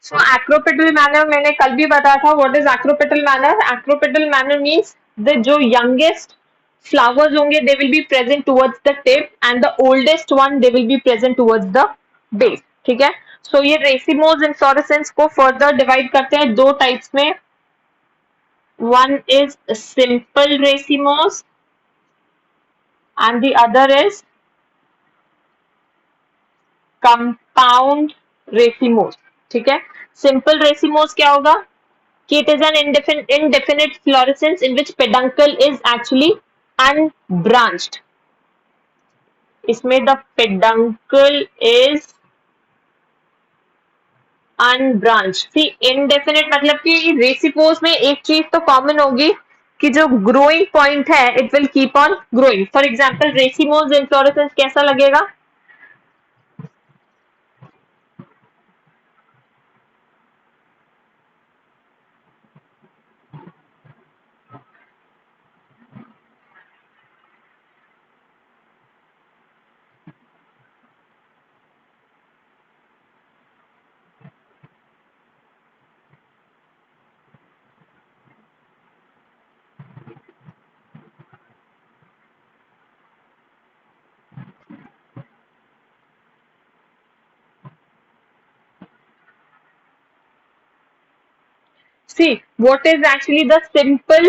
सो acropetal manner मैंने कल भी बताया था. What is acropetal manner? Acropetal manner means the जो यंगेस्ट flowers होंगे they will be present towards the tip and the oldest one they will be present towards the base. ठीक है. So ये रेसिमोज इन्फ्लोरेसेंस को further divide करते हैं दो types में. One is simple racemose and the other is compound racemose. ठीक है. सिंपल रेसिमोज क्या होगा कि it is an indefinite florescence in which peduncle is actually unbranched. इसमें the peduncle is unbranched. See indefinite मतलब कि रेसिपोज में एक चीज तो कॉमन होगी कि जो ग्रोइंग पॉइंट है it will keep on growing. For example racemose inflorescence कैसा लगेगा? See what is actually the simple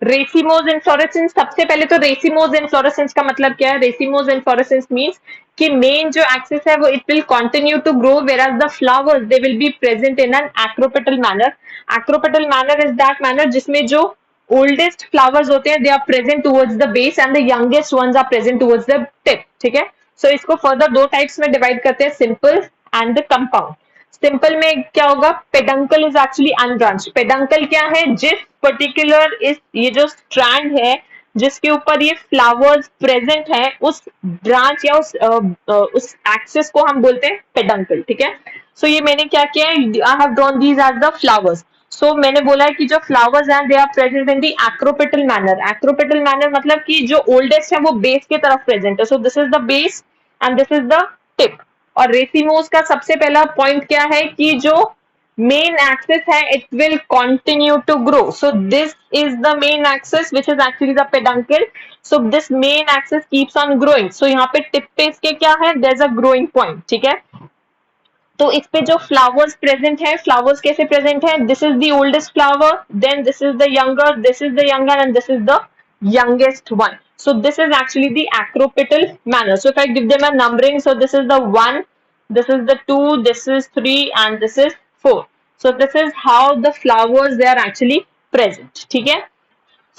racemose inflorescence. सबसे पहले तो रेसिमोज इन्फ्लोरेसेंस का मतलब क्या है? रेसिमोज इन्फ्लोरेसेंस मीन्स कि मेन जो एक्सिस है वो it will continue to grow whereas the flowers they will be present in an acropetal manner. Acropetal manner is that manner जिसमें जो oldest flowers होते हैं they are present towards the base and the youngest ones are present towards the tip. ठीक है. सो इसको further दो types में divide करते हैं, simple and the compound. Simple में क्या होगा? Peduncle is actually unbranched. Peduncle क्या है? जिस पर्टिकुलर इस ये जो स्ट्रैंड है जिसके ऊपर ये फ्लावर्स प्रेजेंट है उस ब्रांच या उस एक्सिस को हम बोलते हैं पेडंकल. ठीक है. सो ये मैंने क्या किया है? I have drawn these as the flowers. So मैंने बोला है कि जो फ्लावर्स हैं they are present in the acropetal manner. Acropetal manner मतलब कि जो ओल्डेस्ट है वो बेस के तरफ प्रेजेंट है. So this is the base and this is the tip. और रेसिमोस का सबसे पहला पॉइंट क्या है कि जो मेन एक्सिस है it will continue to grow. So this is the main axis which is actually the peduncle. So this main axis keeps on growing. So यहाँ पे टिप पे इसके क्या है? There is a growing point. ठीक है. तो इस पे जो फ्लावर्स प्रेजेंट है, फ्लावर्स कैसे प्रेजेंट है? This is the oldest flower, then this is the younger, this is the younger and this is the youngest one. So this is actually the acropetal manner. So if I give them a numbering, so this is the 1, this is the 2, this is 3 and this is 4. So this is how the flowers they are actually present. ठीक है.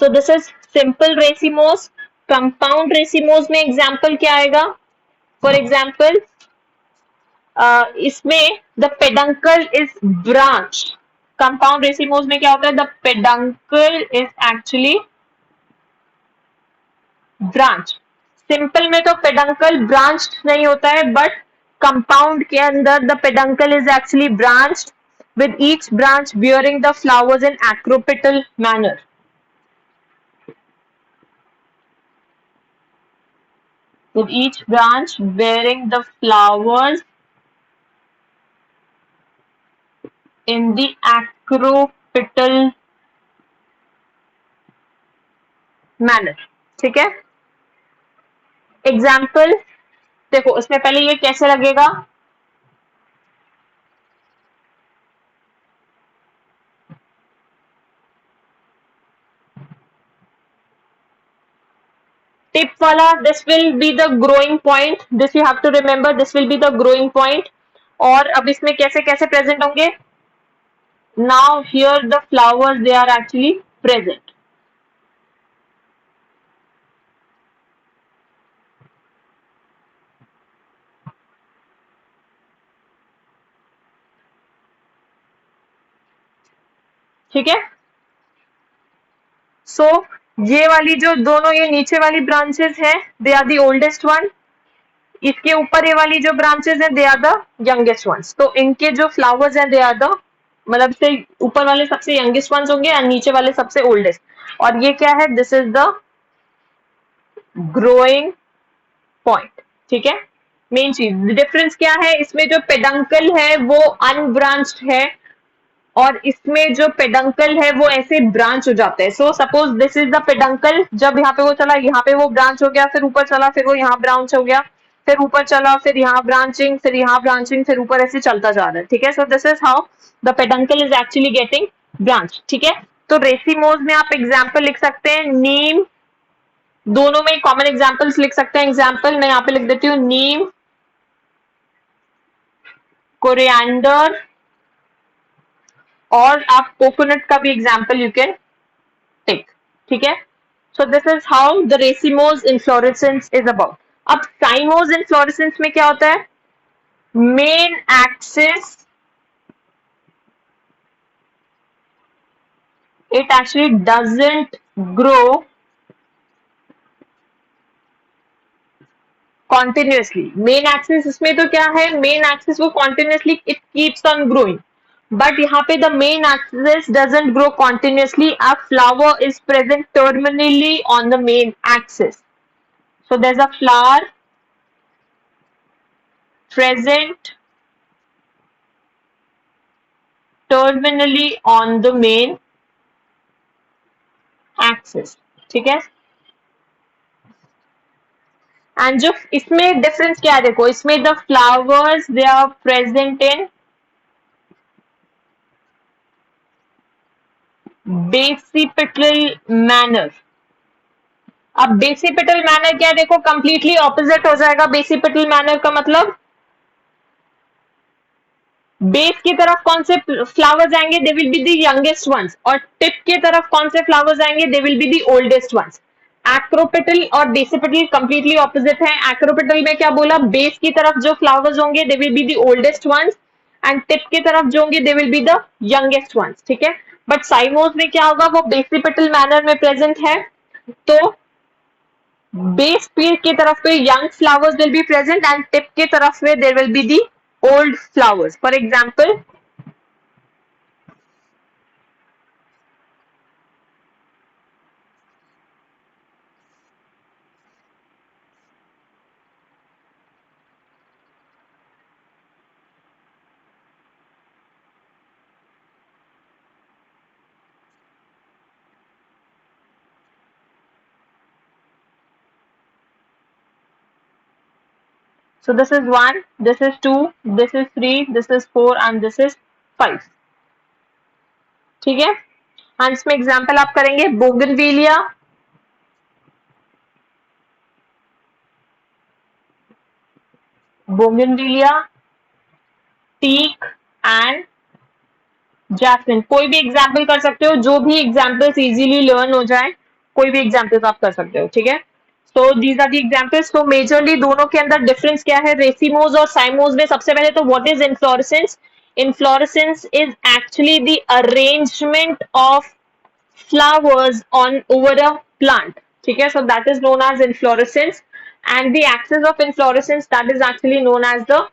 So this is simple racemose. Compound racemose में example क्या आएगा? For example इसमें the peduncle is branch. Compound racemose में क्या होता है? The peduncle is actually branch. Simple में तो पेडंकल ब्रांच नहीं होता है बट कंपाउंड के अंदर the peduncle is actually branched with each branch bearing the flowers in acropetal manner. With each branch bearing the flowers in the acropetal manner. ठीक है. Example देखो, इसमें पहले ये कैसे लगेगा? टिप वाला this will be the growing point. This you have to remember, this will be the growing point. और अब इसमें कैसे कैसे प्रेजेंट होंगे? Now here the flowers they are actually present. ठीक है. सो ये वाली जो दोनों ये नीचे वाली ब्रांचेस है they are the oldest one. इसके ऊपर ये वाली जो ब्रांचेस हैं they are the youngest ones. तो इनके जो फ्लावर्स हैं दे आर द मतलब से ऊपर वाले सबसे यंगेस्ट वंस होंगे और नीचे वाले सबसे ओल्डेस्ट. और ये क्या है? This is the growing point. ठीक है. मेन चीज डिफरेंस क्या है, इसमें जो पेडंकल है वो अनब्रांच्ड है और इसमें जो पेडंकल है वो ऐसे ब्रांच हो जाता है. So suppose this is the peduncle, जब यहाँ पे वो चला यहाँ पे वो ब्रांच हो गया, फिर ऊपर चला फिर वो यहाँ ब्रांच हो गया, फिर ऊपर चला फिर यहाँ ब्रांचिंग, फिर यहाँ ब्रांचिंग, फिर ऊपर ऐसे चलता जा रहा है. ठीक है, so this is how the peduncle is actually getting branch. ठीक है, तो रेसिमोज में आप एग्जाम्पल लिख सकते हैं नीम, दोनों में कॉमन एग्जाम्पल्स लिख सकते हैं. एग्जाम्पल मैं यहाँ पे लिख देती हूँ नीम, कोरिएंडर, और आप कोकोनट का भी एग्जाम्पल यू कैन टेक. ठीक है, so this is how the racemose inflorescence is about. अब साइमोज इन्फ्लोरेसेंस में क्या होता है, main axis it actually doesn't grow continuously. Main axis इसमें तो क्या है, मेन एक्सिस वो continuously it keeps on growing, but यहाँ पे the main axis doesn't grow continuously. A flower is present terminally on the main axis. So there's a flower present terminally on the main axis. ठीक है, and जो इसमें difference क्या है, देखो इसमें the flowers they are present in basipetal manner. अब basipetal manner क्या है, देखो कंप्लीटली ऑपोजिट हो जाएगा. बेसिपिटल मैनर का मतलब बेस की तरफ कौन से फ्लावर्स आएंगे, they will be the youngest ones, और टिप की तरफ कौन से फ्लावर्स आएंगे, they will be the oldest ones. Acropetal और बेसिपिटल कंप्लीटली ऑपोजिट है. एक्रोपिटल में क्या बोला, बेस की तरफ जो फ्लावर्स होंगे they will be the oldest ones and tip की तरफ जो होंगे they will be the youngest ones. ठीक है, बट साइमोस में क्या होगा, वो बेसिपिटल मैनर में प्रेजेंट है, तो बेस पील की तरफ पे young flowers will be present and tip की तरफ में there will be the old flowers. For example, so this is 1, this is 2, this is 3, this is 4 and this is 5. ठीक है, और इसमें एग्जांपल आप करेंगे bougainvillea, bougainvillea, teak and jasmine. कोई भी एग्जांपल कर सकते हो, जो भी एग्जांपल्स इजीली लर्न हो जाए, कोई भी एग्जांपल्स आप कर सकते हो. ठीक है, so these are the examples. so majorly दोनों के अंदर डिफरेंस क्या है, रेसिमोज और साइमोज में. सबसे पहले तो what is inflorescence. Inflorescence is actually the arrangement of flowers on over a plant. ठीक है, so that is known as inflorescence and the axis of inflorescence that is actually known as the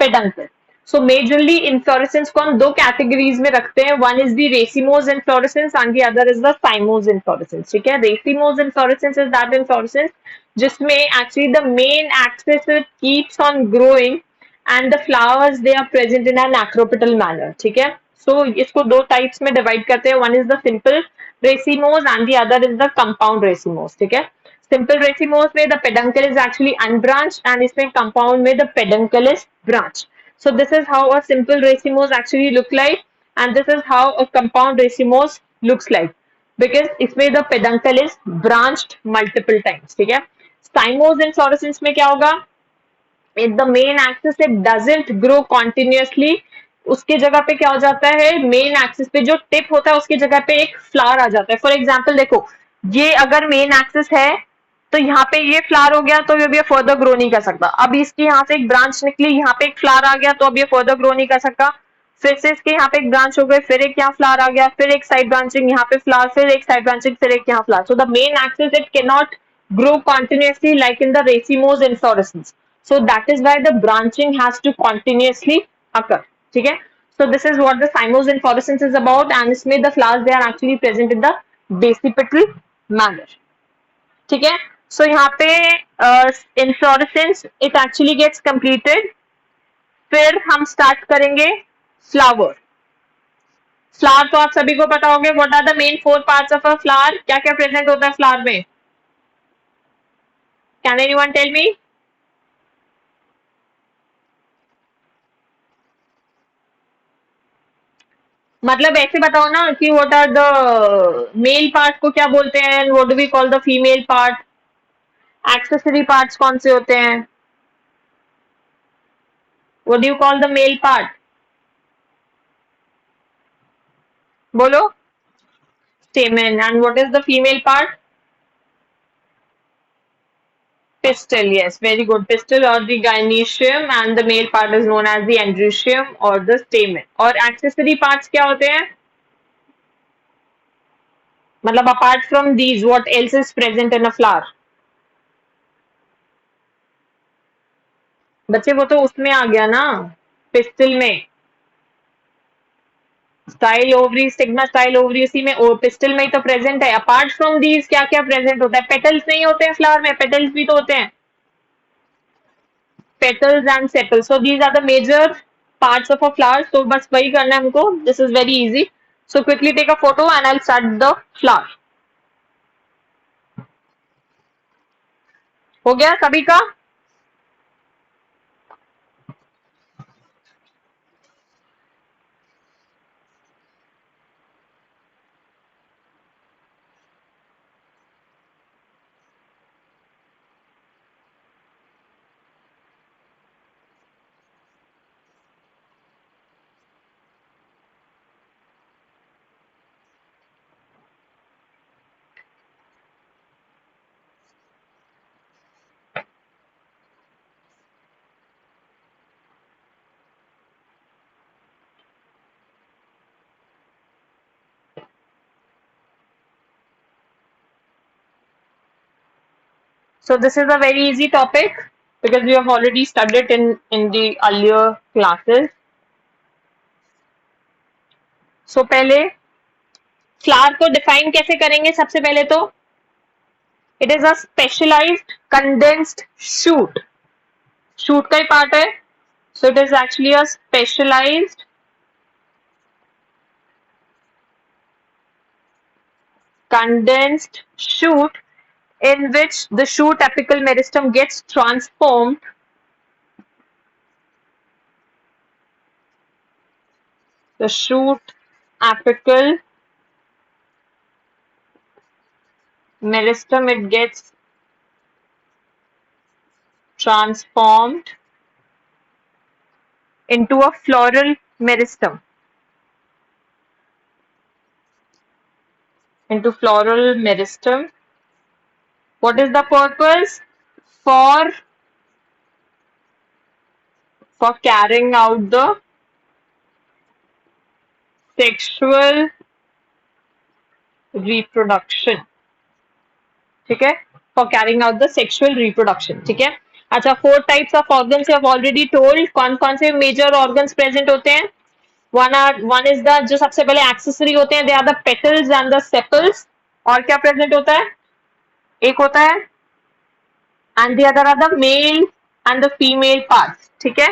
peduncle. So majorly inflorescence को हम दो categories में रखते हैं. One is the racemose inflorescence and the other is the cymose inflorescence. ठीक है, racemose inflorescence is that inflorescence जिसमें actually the main axis keeps on growing and the flowers they are present in an acropital manner. ठीक है, so इसको दो types में divide करते हैं. One is the simple racemose and the other is the compound racemose. ठीक है, simple racemose में the peduncle is actually unbranched and इसमें compound में the peduncle is branched. So this is how a simple racemose actually look like and this is how a compound racemose looks like because इसमें the peduncle is branched multiple times. ठीक है, cymose inflorescence में क्या होगा, if the main axis it doesn't grow continuously, उसके जगह पे क्या हो जाता है, मेन एक्सिस पे जो टिप होता है उसकी जगह पे एक फ्लावर आ जाता है. फॉर एग्जाम्पल देखो, ये अगर मेन एक्सिस है तो यहाँ पे ये फ्लावर हो गया तो ये फर्दर ग्रो नहीं कर सकता. अब इसकी यहाँ से एक ब्रांच निकली, यहाँ पे एक फ्लावर आ गया तो अब ये फर्दर ग्रो नहीं कर सकता. फिर से इसके यहाँ पे एक ब्रांच हो गई, फिर एक यहाँ फ्लावर आ गया, फिर एक साइड ब्रांचिंग, यहाँ पे फ्लावर, फिर एक साइड ब्रांचिंग, फिर एक यहाँ flower. So the main axis it can not grow continuously like in the racemose inflorescence. So that is why the branching has to continuously occur. ठीक है, so this is what the cymose inflorescence is about and इसमें the flowers they are actually present in the basipetal manner. ठीक है, so यहाँ पे inflorescence it actually gets completed, फिर हम start करेंगे फ्लावर। फ्लावर तो आप सभी को पता होंगे, what are the main four parts of a flower, क्या क्या प्रेजेंट होता है फ्लावर में? Can anyone tell me? मतलब ऐसे बताओ ना कि what are the male part को क्या बोलते हैं, what do we call the female part, accessory parts कौन से होते हैं, what do you call the male part? बोलो। Stamen. And what is the female part? Pistil, yes, very good. Pistil or the gynoecium, and the male part is known as the androecium or the stamen. और accessory parts क्या होते हैं? मतलब apart from these, what else is present in a flower? बच्चे वो तो उसमें आ गया ना, पिस्टिल में। Style ovary, stigma style ovary उसी में, पिस्टिल में ही तो प्रेजेंट है। अपार्ट फ्रॉम दीज क्या क्या प्रेजेंट होता है? पेटल्स नहीं होते हैं फ्लावर में, पेटल्स भी तो होते हैं। petals and sepals. So these are the major parts of a flower. So बस वही करना है हमको. This is very easy. So quickly take a photo and I'll start the flower. हो गया सभी का? So this is a very easy topic because we have already studied in the earlier classes. So पहले flower को define कैसे करेंगे? सबसे पहले तो it is a specialised condensed shoot. Shoot का ही पार्ट है। So it is actually a specialised condensed shoot in which the shoot apical meristem gets transformed the shoot apical meristem it gets transformed into a floral meristem, what is the purpose? For carrying out the sexual reproduction, ठीक है? For carrying out the sexual reproduction, ठीक है? अच्छा, 4 types of organs you have already told. कौन कौन से major organs present होते हैं? one is the जो सबसे पहले accessory होते हैं, they are the petals and the sepals. और क्या present होता है? एक होता है and the other are the male and the female parts, ठीक है?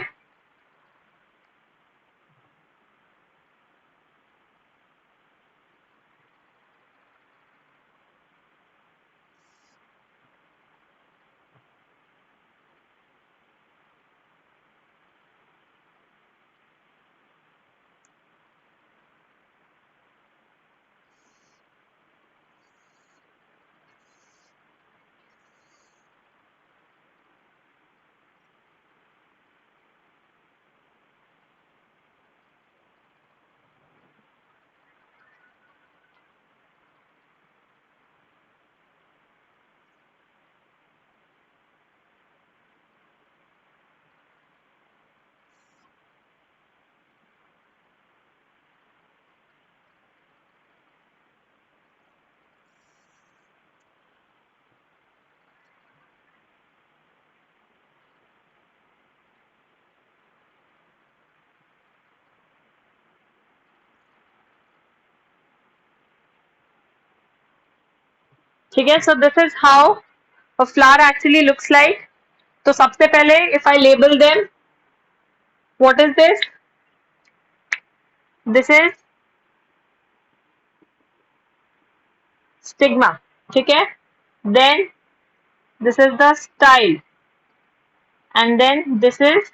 ठीक है? So this is how a flower actually looks like? तो सबसे पहले if I label them, what is this? This is stigma, ठीक है? Then this is the style, and then this is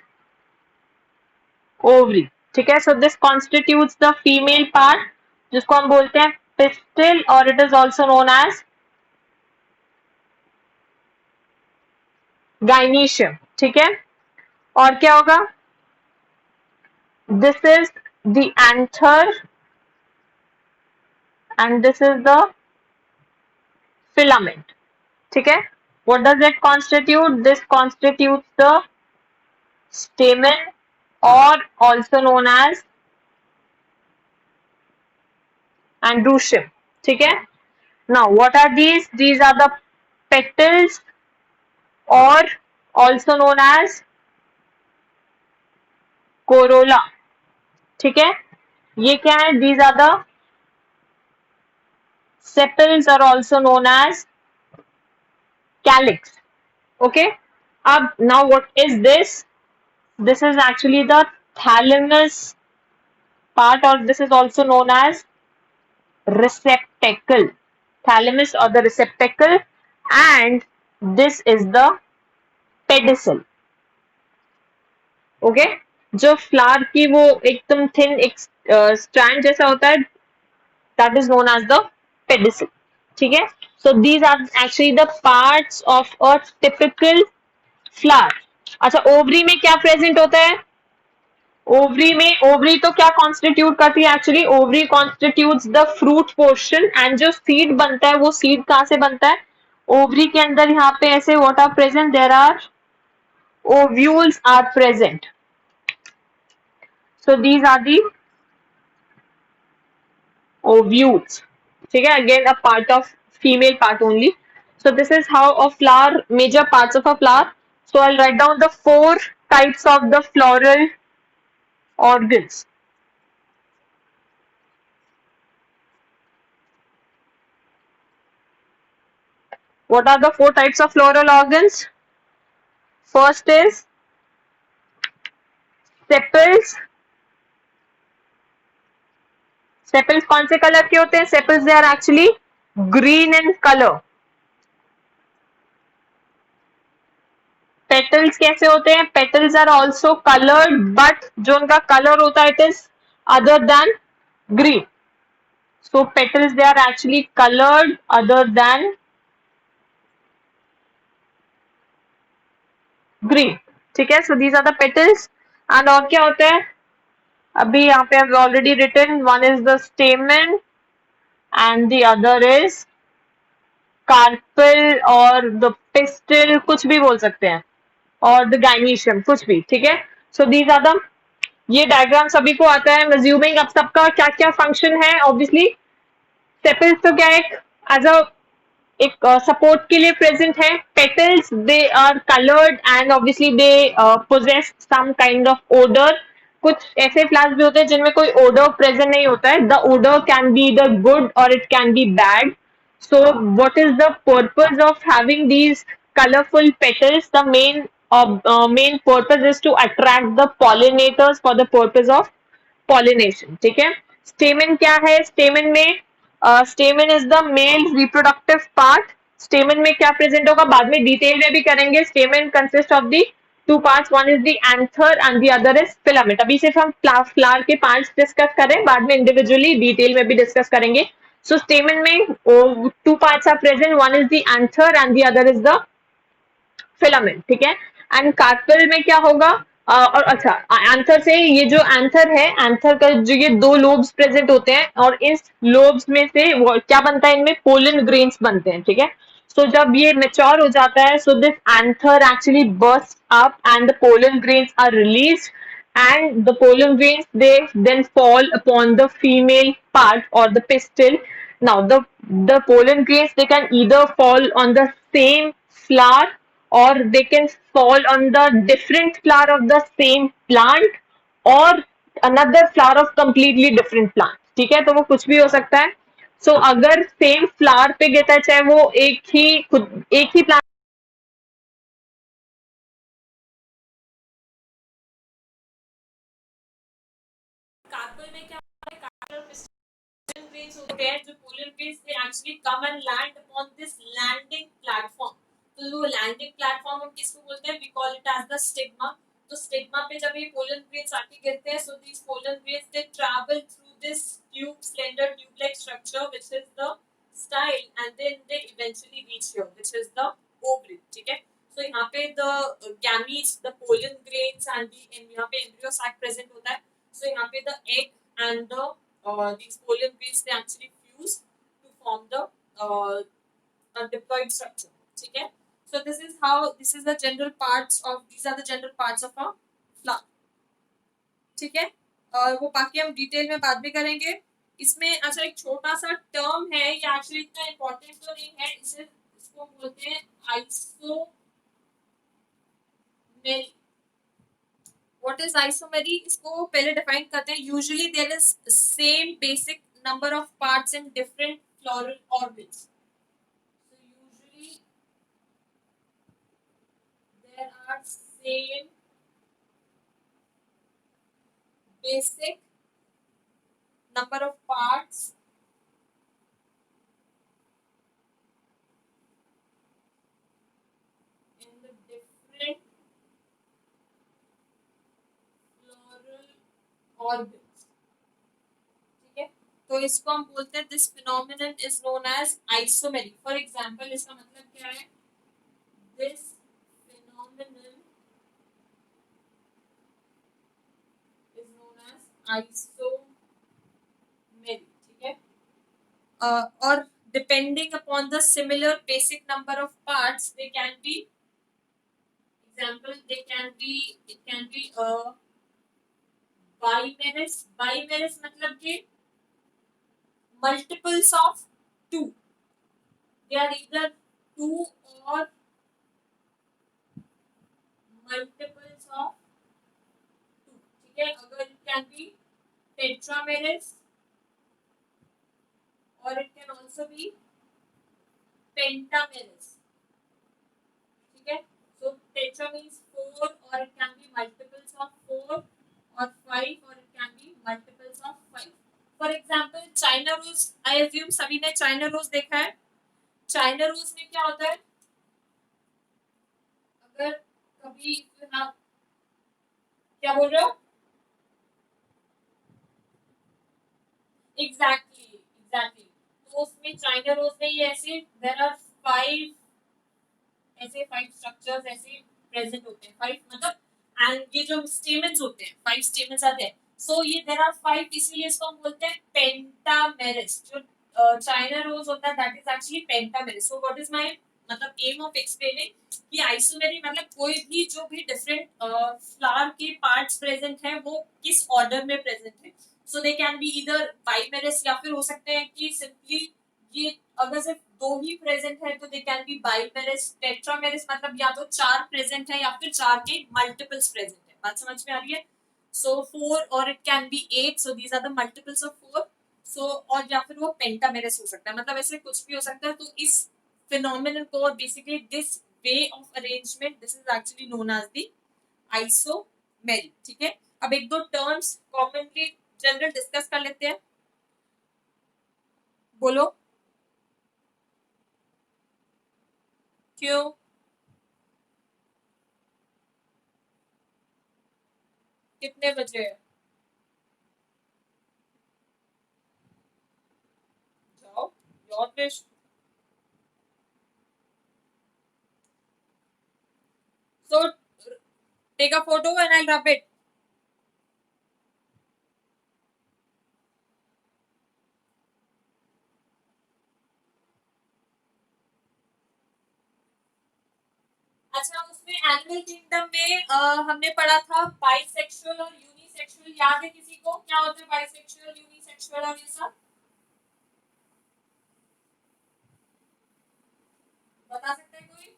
ovary, ठीक है? So this constitutes the female part, जिसको हम बोलते हैं pistil, or it is also known as gynoecium, ठीक है? और क्या होगा? This is the anther and this is the filament, ठीक है? What does it constitute? This constitutes the stamen, or also known as androecium, ठीक है? Now what are these? These are the petals, or also known as corolla, ठीक है? ये क्या है? These are the sepals, are also known as calyx, okay? Ab now what is this? This is actually the thalamus part, or this is also known as receptacle, thalamus or the receptacle, and this is the pedicel, okay? जो flower की वो एकदम thin एक strand जैसा होता है, that is known as the pedicel, ठीक है? So these are actually the parts of a typical flower. अच्छा, ओवरी में क्या प्रेजेंट होता है? ओवरी में, ओवरी तो क्या कॉन्स्टिट्यूट करती है? Actually ovary constitutes the fruit portion, and जो सीड बनता है वो सीड कहां से बनता है? ओवरी के अंदर यहाँ पे ऐसे what are present? There are ovules are present. So these are the ovules, ठीक है? Again a part of female part only. So this is how a flower, major parts of a flower. So I'll write down the 4 types of the floral organs. What are the 4 types of floral organs? First is sepals. Sepals कौन से colour के होते हैं? Sepals, they are actually green in color. Petals कैसे होते हैं? Petals are also colored, but जो उनका कलर होता है, it is other than green. So petals, they are actually colored other than green, ठीक है? So these are the petals. And और क्या होता है? अभी यहाँ पे I've already written, one is the stamen and the other is carpel or the pistil, कुछ भी बोल सकते हैं, और द gynoecium, कुछ भी, ठीक है? सो दीज आर द, ये डायग्राम सभी को आता है. अज्यूमिंग अब सबका क्या क्या फंक्शन है. ऑब्वियसली सेपल्स तो क्या है, एज अ एक सपोर्ट के लिए प्रेजेंट है. Petals, they are coloured and obviously they possess some kind of odour. कुछ ऐसे फ्लावर्स भी होते हैं जिनमें कोई ओडर प्रेजेंट नहीं होता है. The odour can be the good और it can be bad. So what is the purpose of having these colorful petals? The main purpose is to attract the pollinators for the purpose of pollination, ठीक है? Stamen क्या है? Stamen में stamen is the male reproductive part. Stamen में क्या present होगा? बाद में डिटेल में भी करेंगे. Stamen consists of the 2 parts. One is the anther and the other is filament. अभी सिर्फ हम फ्लावर के पार्ट्स डिस्कस करें, बाद में इंडिविजुअली डिटेल में भी डिस्कस करेंगे. So stamen में 2 parts are present. One is the anther and the other is the filament, ठीक है? And carpel में क्या होगा? और अच्छा, एंथर से, ये जो एंथर है, एंथर का जो ये 2 लोब्स प्रेजेंट होते हैं, और इस लोब्स में से क्या बनता है? इनमें पोलन ग्रेन्स बनते हैं, ठीक है? सो जब ये मेच्योर हो जाता है, so this anther actually burst up and the pollen grains are released, and the pollen grains, they then fall upon the female part or the pistil. Now the pollen grains, they can either fall on the same flower or they can fall on the different flower of the same plant or another flower of completely different plant, ठीक है? तो वो कुछ भी हो सकता है. So अगर सेम फ्लावर पे गिरता है, चाहे वो एक ही प्लांट होते हैं जो polar bears they actually come and land upon this landing platform. तो जो लैंडिंग प्लेटफॉर्म हम किसको बोलते हैं, we call it as the stigma. तो स्टिग्मा पे जब ये पोलन ग्रेन्स आके गिरते हैं, so these pollen grains they travel through this tube, slender tube like structure which is the style, and then they eventually reach here which is the ovary. ठीक है, so यहाँ पे the gametes, the pollen grains and यहाँ पे embryo sac present होता है। So यहाँ पे the egg and these pollen grains they actually fuse to form the diploid structure. ठीक है, so this is the general parts of, these are the general parts of a flower. ठीक है, और वो बाकी हम डिटेल में बात भी करेंगे इसमें। अच्छा, एक छोटा सा टर्म है, ये एक्चुअली इतना इम्पोर्टेंट तो नहीं है, इसको बोलते हैं आइसोमेरी। What is isomery? इसको पहले डिफाइन करते हैं। Usually there is same basic number of parts in different floral orbits. So usually there are same basic number of parts in the different floral orbits. ठीक है, तो इसको हम बोलते हैं this phenomenon is known as isomery. For example इसका मतलब क्या है, this phenomenon is known as isomery. ठीक है, और depending upon the similar basic number of parts they can be, example they can be, it can be a bimeris। bimeris मतलब कि multiples of 2, they are either 2 or multiples of 2। ठीक है, अगर it can be tetrameris or it can also be pentameris। ठीक है, so tetra means 4 or it can be multiples of 4 or 5 or it can be multiples of 5। For example China rose, I assume सभी ने China rose देखा है। China rose में क्या होता है, अगर कभी आप क्या बोल रहे हो, एग्जैक्टली तो उसमें China rose में ये ऐसे there are 5 ऐसे 5 स्ट्रक्चर्स ऐसे प्रेजेंट होते हैं। 5 मतलब, एंड ये जो स्टेमन्स होते हैं 5 स्टेमन्स आते हैं। सो ये देयर आर 5, इसीलिए इसको हम बोलते हैं पेंटामेरिस। जो चाइना रोज होता है that is actually pentamerous. So what is my मतलब एम ऑफ एक्सप्लेनिंग कि आइसोमेरी मतलब कोई भी जो भी डिफरेंट फ्लावर के पार्ट्स प्रेजेंट है वो किस ऑर्डर में प्रेजेंट है। So they can be either bimerous, या फिर हो सकते हैं कि सिंपली ये अगर सिर्फ 2 ही प्रेजेंट है तो दे कैन बी बाइमेरिस। टेट्रामेरिस मतलब या तो 4 प्रेजेंट है या फिर 4 के मल्टीपल्स प्रेजेंट है। बात समझ में आ रही है? सो 4 और it can be 8, so these are the multiples of 4। So और या फिर वो पेंटामेरिस हो सकता है, मतलब ऐसे कुछ भी हो सकता है। तो इस फिनोमिनन को basically this way of arrangement this is actually known as the isomery. ठीक है, अब एक दो टर्म्स कॉमनली जनरल डिस्कस कर लेते हैं। बोलो क्यों? कितने बजे है? जाओ, your wish. So take a photo and I'll rub it. अच्छा, उसमें एनिमल किंगडम में हमने पढ़ा था बाइसेक्सुअल और यूनिसेक्सुअल, याद है किसी को? क्या होता है बाइसेक्सुअल, यूनिसेक्सुअल और ये सब? बता सकते हैं कोई?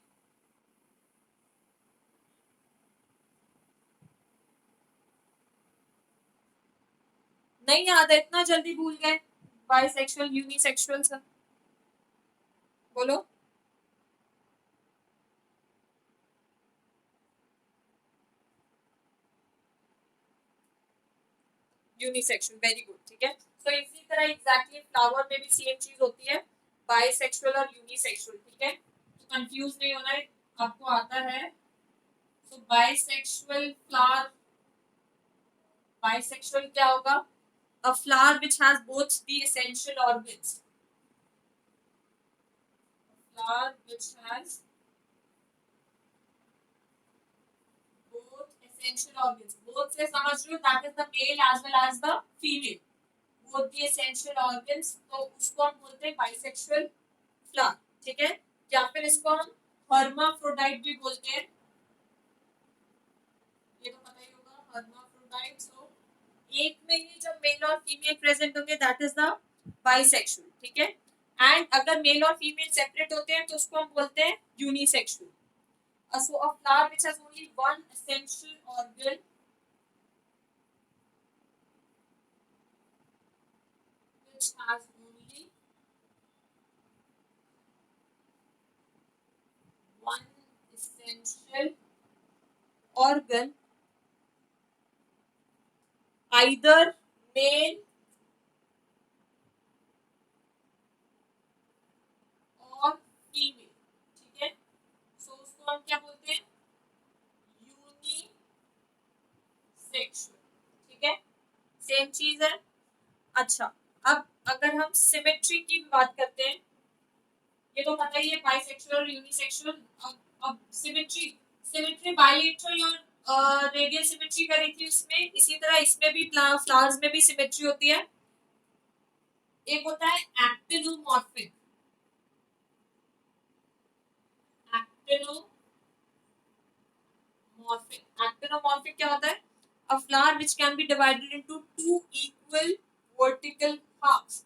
नहीं याद है, इतना जल्दी भूल गए बाइसेक्सुअल यूनिसेक्सुअल सब? बोलो। Unisexual, very good. ठीक है, तो इसी तरह एग्जैक्टली फ्लावर में भी सेम चीज होती है, बाइसेक्सुअल और यूनिसेक्सुअल, ठीक है, तो कंफ्यूज नहीं होना है, आपको आता है। तो बाइसेक्सुअल फ्लावर, बाइसेक्सुअल क्या होगा? A flower which has both the essential organs. A flower which has both essential organs. Both से समझ लो, that is the male as well as the female. Both the essential organs. तो उसको हम बोलते हैं bisexual flower, ठीक है? या फिर इसको हम hermaphrodite भी बोलते हैं। ये तो पता ही होगा hermaphrodite। तो एक में ही जब मेल और फीमेल प्रेजेंट होंगे दैट इज द बाइसेक्सुअल, ठीक है। एंड अगर मेल और फीमेल सेपरेट होते हैं तो उसको हम बोलते हैं unisexual. So a flower which has only one essential organ, which has only one essential organ, either male और फीमेल, ठीक है। सो उसको हम क्या बोलते हैं? यूनिसेक्सुअल, ठीक है, सेम चीज है। अच्छा, अब अगर हम सिमेट्री की बात करते हैं, ये तो पता ही है बाइसेक्सुअल और यूनिसेक्सुअल। अब सिमेट्री, सिमेट्री बाइलेटरल और रेडियल सिमेट्री करी थी उसमें, इसी तरह इसमें भी फ्लावर्स में भी सिमेट्री होती है। एक होता है एक्टिनोमॉर्फिक, एक्टिनोमॉर्फिक, एक्टिनोमॉर्फिक क्या होता है? A flower which can be divided into two equal vertical halves.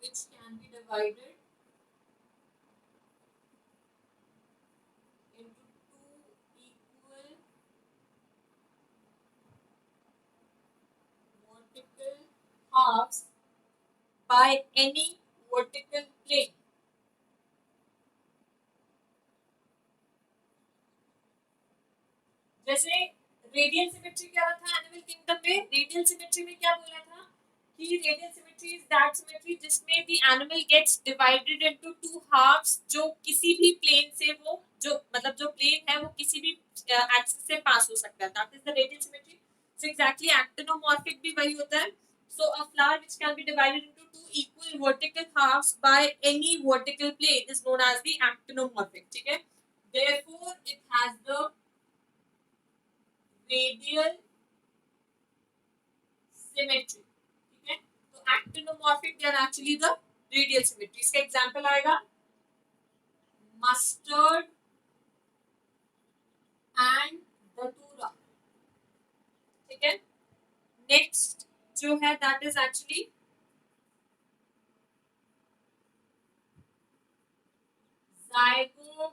Which can be divided into two equal vertical halves by any vertical plane. जैसे रेडियल सिमेट्री क्या था एनिमल किंगडम में? Radial symmetry में क्या बोला था कि radial symmetry is that symmetry जिसमें the animal gets divided into two halves, जो किसी भी प्लेन से वो जो मतलब जो प्लेन है वो किसी भी एक्सिस से पास हो सकता है, that is the radial symmetry. So exactly actinomorphic भी वही होता है। So a flower which can be divided into two equal vertical halves by any vertical plane is known as the actinomorphic, ठीक है। Therefore it has the radial symmetry, ठीक है। तो actinomorphic they are actually the radial symmetry. इसका example आएगा mustard and datura, ठीक है। Next जो है that is actually ज़ाइगोमॉर्फिक।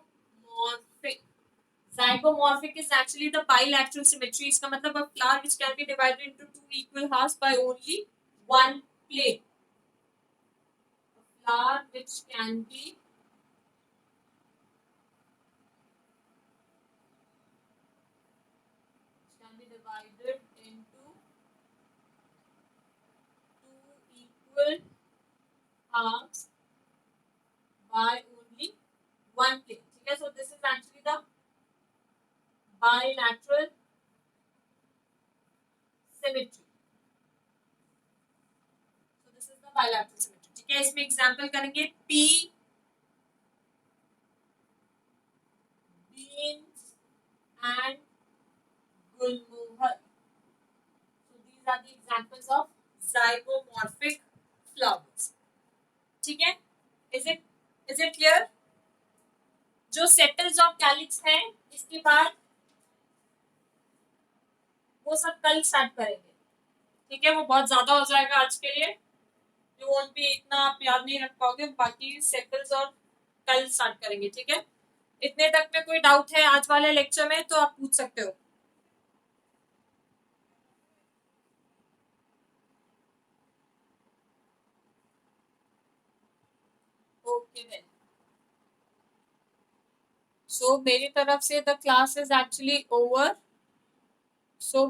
Zygomorphic is actually the bilateral symmetry. इसका मतलब a flower which can be divided into two equal halves by only one plane. A flower which can be divided into two equal halves by only one plane. ठीक है, so this is actually the bilateral symmetry. So this is the bilateral symmetry. ठीक है, इसमें example करेंगे P, beans and gulmohar. So these are the examples of zygomorphic flowers. ठीक है, is it clear? जो settles of calyx है इसके बाद वो सब कल स्टार्ट करेंगे, ठीक है। वो बहुत ज्यादा हो जाएगा आज के लिए, यू वोंट भी इतना आप याद नहीं रख पाओगे, बाकी सेटल्स और कल स्टार्ट करेंगे, ठीक है। इतने तक में कोई डाउट है आज वाले लेक्चर में तो आप पूछ सकते हो। ओके देन, सो मेरी तरफ से the class is actually over. So